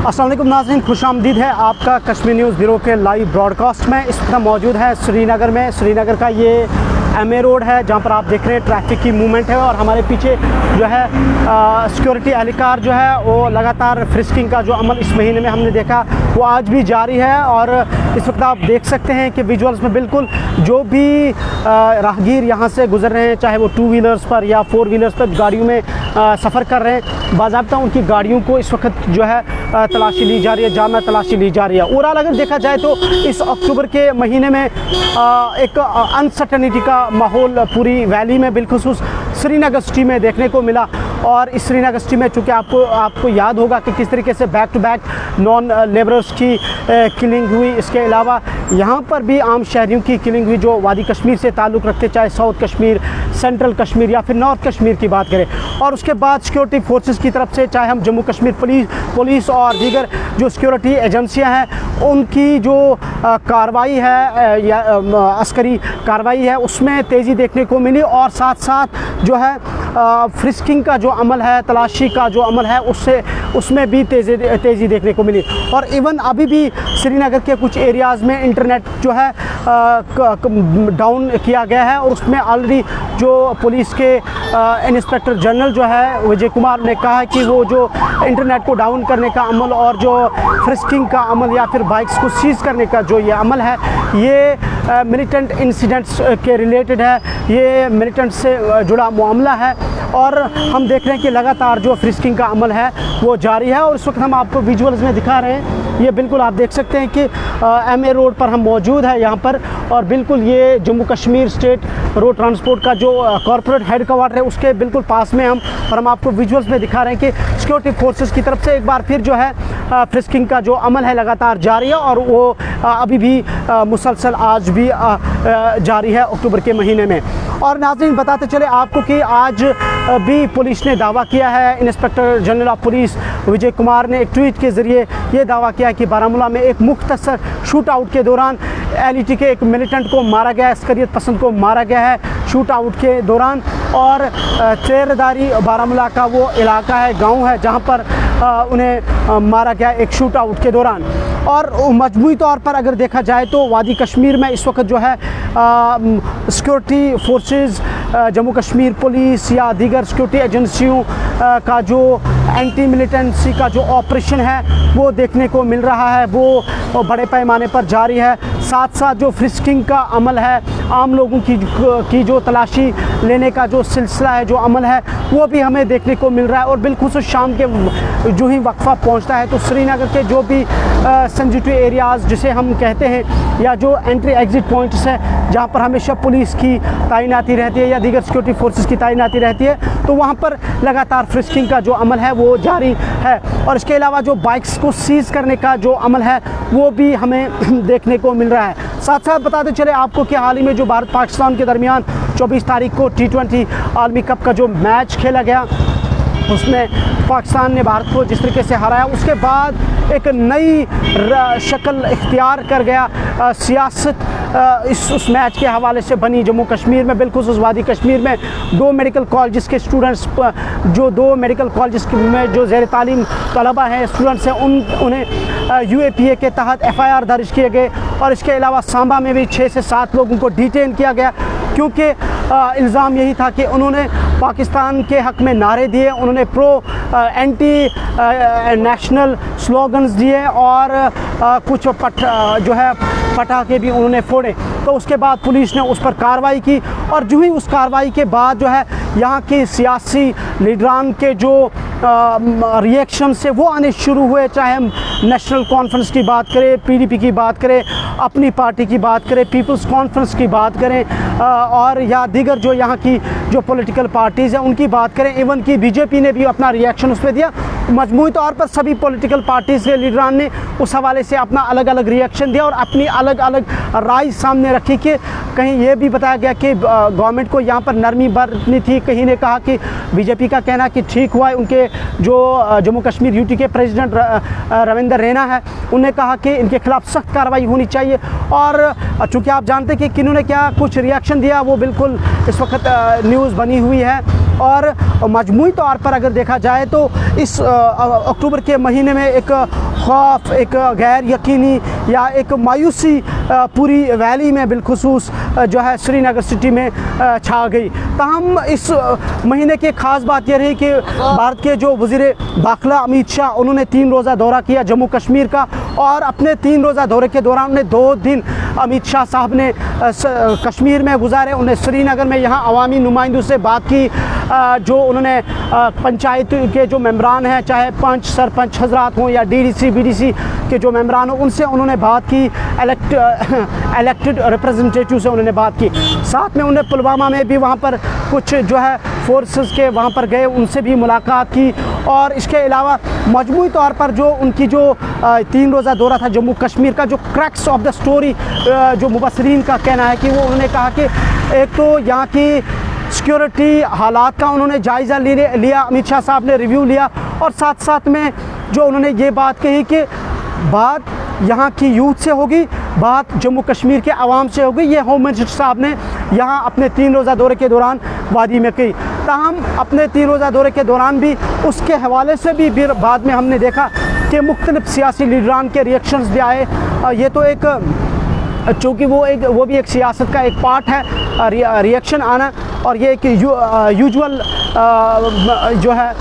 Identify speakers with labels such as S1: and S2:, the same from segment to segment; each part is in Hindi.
S1: अस्सलाम वालेकुम नाज़रीन, खुशामदीद है आपका कश्मीर न्यूज़ ब्यूरो के लाइव ब्रॉडकास्ट में। इस वक्त मौजूद है श्रीनगर में। श्रीनगर का ये MA रोड है जहाँ पर आप देख रहे हैं ट्रैफिक की मूवमेंट है और हमारे पीछे जो है सिक्योरिटी एहलकार जो है वो लगातार फ्रिस्किंग का जो अमल इस महीने में हमने देखा वो आज भी जारी है। और इस वक्त आप देख सकते हैं कि विजुअल्स में बिल्कुल जो भी राहगीर यहाँ से गुजर रहे हैं, चाहे वो 2 व्हीलर्स पर या 4 व्हीलर्स पर गाड़ियों में सफ़र कर रहे हैं, बाज़ाब्ता उनकी गाड़ियों को इस वक्त जो है तलाशी ली जा रही है, जामा तलाशी ली जा रही है। ओवरऑल अगर देखा जाए तो इस अक्टूबर के महीने में एक अनसर्टेनिटी का माहौल पूरी वैली में बिलखुसूस श्रीनगर सिटी में देखने को मिला। और इस श्रीनगर सिटी में चूँकि आपको याद होगा कि किस तरीके से back to back non labourers की किलिंग हुई, इसके अलावा यहाँ पर भी आम शहरियों की किलिंग हुई जो वादी कश्मीर से ताल्लुक़ रखते, चाहे साउथ कश्मीर, सेंट्रल कश्मीर या फिर नॉर्थ कश्मीर की बात करें। और उसके बाद सिक्योरिटी फोर्सेस की तरफ से, चाहे हम जम्मू कश्मीर पुलिस और दीगर जो सिक्योरिटी एजेंसियां हैं, उनकी जो कार्रवाई है या अस्करी कार्रवाई है उसमें तेज़ी देखने को मिली। और साथ साथ जो है फ्रिस्किंग का जो अमल है, तलाशी का जो अमल है, उसमें भी तेज़ी देखने को मिली। और इवन अभी भी श्रीनगर के कुछ एरियाज़ में इंटरनेट जो है डाउन किया गया है और उसमें ऑलरेडी जो पुलिस के इंस्पेक्टर जनरल जो है विजय कुमार ने कहा है कि वो जो इंटरनेट को डाउन करने का अमल और जो फ्रिस्किंग का अमल या फिर बाइक्स को सीज़ करने का जो ये अमल है, ये मिलिटेंट इंसिडेंट्स के रिलेटेड है, ये मिलिटेंट से जुड़ा मामला है। और हम देख रहे हैं कि लगातार जो फ्रिस्किंग का अमल है वो जारी है। और इस वक्त हम आपको विजुअल्स में दिखा रहे हैं, ये बिल्कुल आप देख सकते हैं कि MA रोड पर हम मौजूद है यहाँ पर। और बिल्कुल ये Jammu Kashmir state road transport का जो कॉर्पोरेट हेडक्वार्टर है उसके बिल्कुल पास में हम आपको विजुअल्स में दिखा रहे हैं कि सिक्योरिटी फोर्सेस की तरफ से एक बार फिर जो है फ्रिस्किंग का जो अमल है लगातार जारी है। और वो अभी भी मुसलसल आज भी जारी है अक्टूबर के महीने में। और नाज़रीन बताते चले आपको कि आज भी पुलिस ने दावा किया है, inspector general of police Vijay Kumar ने एक ट्वीट के ज़रिए ये दावा किया कि बारामूला में एक मुख्तसर शूट आउट के दौरान LET के एक मिलिटेंट को मारा गया है, अस्करियत पसंद को मारा गया है शूट आउट के दौरान। और चेरदारी बारामूला का वो इलाका है, गांव है, जहां पर उन्हें मारा गया एक शूट आउट के दौरान। और मजमूई तौर पर अगर देखा जाए तो वादी कश्मीर में इस वक्त जो है security forces, Jammu Kashmir police या दीगर सिक्योरिटी एजेंसियों का जो एंटी मिलिटेंसी का जो ऑपरेशन है वो देखने को मिल रहा है, वो बड़े पैमाने पर जारी है। साथ साथ जो फ्रिस्किंग का अमल है, आम लोगों की जो तलाशी लेने का जो सिलसिला है, जो अमल है, वो भी हमें देखने को मिल रहा है। और बिल्कुल शाम के जो ही वक्फा पहुंचता है तो श्रीनगर के जो भी सेंसिटिव एरियाज़ जिसे हम कहते हैं या जो एंट्री एग्ज़िट पॉइंट्स हैं जहां पर हमेशा पुलिस की तैनाती रहती है या दीगर सिक्योरिटी फोर्सेस की तैनाती रहती है, तो वहां पर लगातार फ्रिस्किंग का जो अमल है वो जारी है। और इसके अलावा जो बाइक्स को सीज़ करने का जो अमल है वो भी हमें देखने को मिल रहा है। साथ साथ बताते चले आपको कि हाल ही में जो भारत पाकिस्तान के दरमियान 24 तारीख को T20 आलमी कप का जो मैच खेला गया उसमें पाकिस्तान ने भारत को जिस तरीके से हराया, उसके बाद एक नई शक्ल इख्तियार कर गया सियासत उस मैच के हवाले से बनी जम्मू कश्मीर में। बिल्कुल उस वादी कश्मीर में 2 मेडिकल कॉलेज़ के स्टूडेंट्स, जो 2 मेडिकल कॉलेज़ में जो ज़ेर तालीम तलबा हैं, स्टूडेंट्स हैं, उन्हें UAPA के तहत FIR दर्ज किए गए। और इसके अलावा सांबा में भी 6 से 7 लोगों को डिटेन किया गया क्योंकि इल्ज़ाम यही था कि उन्होंने पाकिस्तान के हक़ में नारे दिए, उन्होंने एंटी नेशनल स्लोगन्स दिए और कुछ जो है पटाखे भी उन्होंने फोड़े। तो उसके बाद पुलिस ने उस पर कार्रवाई की। और जो ही उस कार्रवाई के बाद जो है यहाँ के सियासी लीडरान के जो रिएक्शन से वो आने शुरू हुए, चाहे हम नेशनल कॉन्फ्रेंस की बात करें, PDP की बात करें, अपनी पार्टी की बात करें, पीपल्स कॉन्फ्रेंस की बात करें, और या दीगर जो यहाँ की जो पॉलिटिकल पार्टीज़ हैं उनकी बात करें, इवन कि BJP ने भी अपना रिएक्शन उस पर दिया। मजमूई तौर पर सभी पॉलिटिकल पार्टीज़ के लीडरान ने उस हवाले से अपना अलग अलग रिएक्शन दिया और अपनी अलग अलग राय सामने रखी। कि कहीं ये भी बताया गया कि गवर्नमेंट को यहाँ पर नरमी बरतनी थी, कहीं ने कहा कि BJP का कहना कि ठीक हुआ है, उनके जो जम्मू कश्मीर UT के प्रेसिडेंट रविंदर रैना है उन्होंने कहा कि इनके खिलाफ सख्त कार्रवाई होनी चाहिए। और चूँकि आप जानते हैं कि किन्होंने क्या कुछ रिएक्शन दिया, वो बिल्कुल इस वक्त न्यूज़ बनी हुई है। और मजमूई तौर पर अगर देखा जाए तो इस अक्टूबर के महीने में एक खौफ, एक गैर यकीनी या एक मायूसी पूरी वैली में बिलखुसूस जो है श्रीनगर सिटी में छा गई। ताहम इस महीने की ख़ास बात यह रही कि भारत के जो वज़ीर दाखिला अमित शाह, उन्होंने 3 रोज़ा दौरा किया जम्मू कश्मीर का, और अपने 3 रोज़ा दौरे के दौरान उन्हें 2 दिन अमित शाह साहब ने कश्मीर में गुजारे। उन्हें श्रीनगर में यहाँ अवामी नुमाइंदों से बात की, जो उन्होंने पंचायत के जो मेम्बरान हैं, चाहे पंच सरपंच हजरात हों या डीडीसी बीडीसी के जो मेम्बरान हों, उनसे उन्होंने बात की, इलेक्टेड रिप्रेजेंटेटिव से उन्होंने बात की। साथ में उन्हें पुलवामा में भी वहाँ पर कुछ जो है फोर्सेस के वहाँ पर गए, उनसे भी मुलाकात की। और इसके अलावा मजमूई तौर पर जो उनकी जो 3 रोज़ा दौरा था जम्मू कश्मीर का, जो क्रैक्स ऑफ द स्टोरी जो मुबसरीन का कहना है कि वो उन्होंने कहा कि एक तो यहाँ की सिक्योरिटी हालात का उन्होंने जायज़ा लिया, अमित शाह साहब ने रिव्यू लिया, और साथ साथ में जो उन्होंने ये बात कही कि बात यहाँ की यूथ से होगी, बात जम्मू कश्मीर के आवाम से होगी। ये होम मिनिस्टर साहब ने यहाँ अपने 3 रोज़ा दौरे के दौरान वादी में कही। ताहम अपने 3 रोज़ा दौरे के दौरान भी उसके हवाले से भी बाद में हमने देखा कि मुख्तलिफ सियासी लीडरान के रिएक्शंस भी आए। ये तो एक, चूँकि वो भी एक सियासत का एक पार्ट है रिएक्शन आना, और ये एक यूजुअल जो है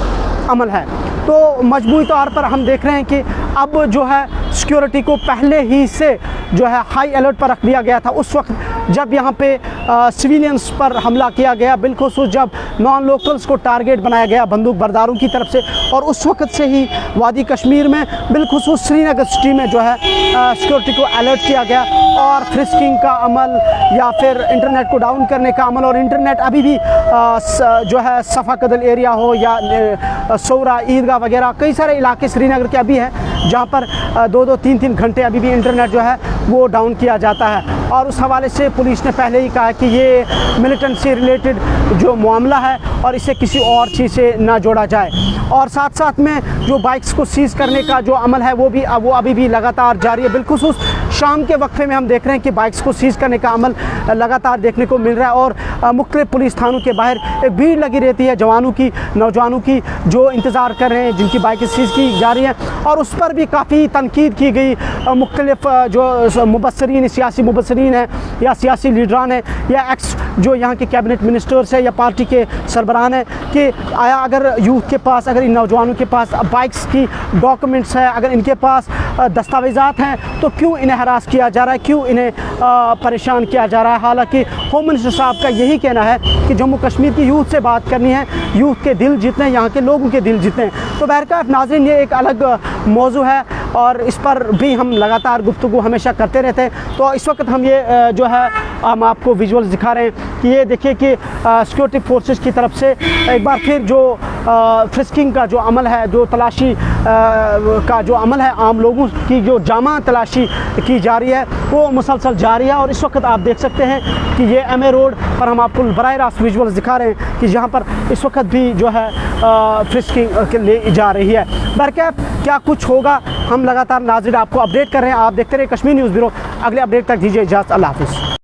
S1: अमल है। तो मजमूई तौर पर हम देख रहे हैं कि अब जो है सिक्योरिटी को पहले ही से जो है हाई अलर्ट पर रख दिया गया था। उस वक्त जब यहाँ पे सिविलियंस पर हमला किया गया, बिलखुसूस जब नॉन लोकल्स को टारगेट बनाया गया बंदूक बरदारों की तरफ से, और उस वक्त से ही वादी कश्मीर में बिलखुसूस श्रीनगर सिटी में जो है सिक्योरिटी को अलर्ट किया गया, और फ्रिस्किंग का अमल या फिर इंटरनेट को डाउन करने का अमल। और इंटरनेट अभी भी जो है सफ़ा कदल एरिया हो या सौरा ईदगाह वगैरह, कई सारे इलाके श्रीनगर के अभी हैं जहाँ पर 2-2, 3-3 घंटे अभी भी इंटरनेट जो है वो डाउन किया जाता है। और उस हवाले से पुलिस ने पहले ही कहा कि ये मिलिटेंट से रिलेटेड जो मामला है और इसे किसी और चीज़ से ना जोड़ा जाए। और साथ साथ में जो बाइक्स को सीज़ करने का जो अमल है वो अभी भी लगातार जारी है। बिलखुसूस शाम के वक्फे में हम देख रहे हैं कि बाइक्स को सीज़ करने का अमल लगातार देखने को मिल रहा है, और मुख्तलिफ पुलिस थानों के बाहर एक भीड़ लगी रहती है जवानों की, नौजवानों की, जो इंतज़ार कर रहे हैं, जिनकी बाइकें सीज़ की जा रही हैं। और उस पर भी काफ़ी तनकीद की गई मुख्तलिफ जो मुबसरीन, सियासी मुबसरीन हैं या सियासी लीडरान हैं या एक्स जो यहाँ के कैबिनेट मिनिस्टर्स हैं या पार्टी के सरबराहान हैं, कि आया अगर यूथ के पास, अगर इन नौजवानों के पास बाइक्स की डॉक्यूमेंट्स हैं, अगर इनके पास दस्तावेज़ात हैं, तो क्यों इन्हें हरास किया जा रहा है, क्यों इन्हें परेशान किया जा रहा है। हालांकि होम मिनिस्टर साहब का यही कहना है कि जम्मू कश्मीर की यूथ से बात करनी है, यूथ के दिल जीतने, यहाँ के लोगों के दिल जीतने। तो बहरकैफ नाज़रीन, ये एक अलग मौजू है और इस पर भी हम लगातार गुफ्तगू हमेशा करते रहते हैं। तो इस वक्त हम ये जो है हम आपको विजुअल्स दिखा रहे हैं कि ये देखिए कि सिक्योरिटी फोर्सेस की तरफ से एक बार फिर जो फ्रिस्किंग का जो अमल है, जो तलाशी का जो अमल है, आम लोगों की जो जामा तलाशी की जा रही है, वो मुसलसल जारी है। और इस वक्त आप देख सकते हैं कि ये एमए रोड पर हम आपको बराह रास्त विजुअल्स दिखा रहे हैं कि जहाँ पर इस वक्त भी जो है फ्रिस्किंग ले जा रही है। बहरकैफ क्या कुछ होगा, हम लगातार नाज़रीन आपको अपडेट कर रहे हैं। आप देखते रहे कश्मीर न्यूज़ ब्यूरो। अगले अपडेट तक दीजिए इजाज़त। अल्लाह हाफ़िज़।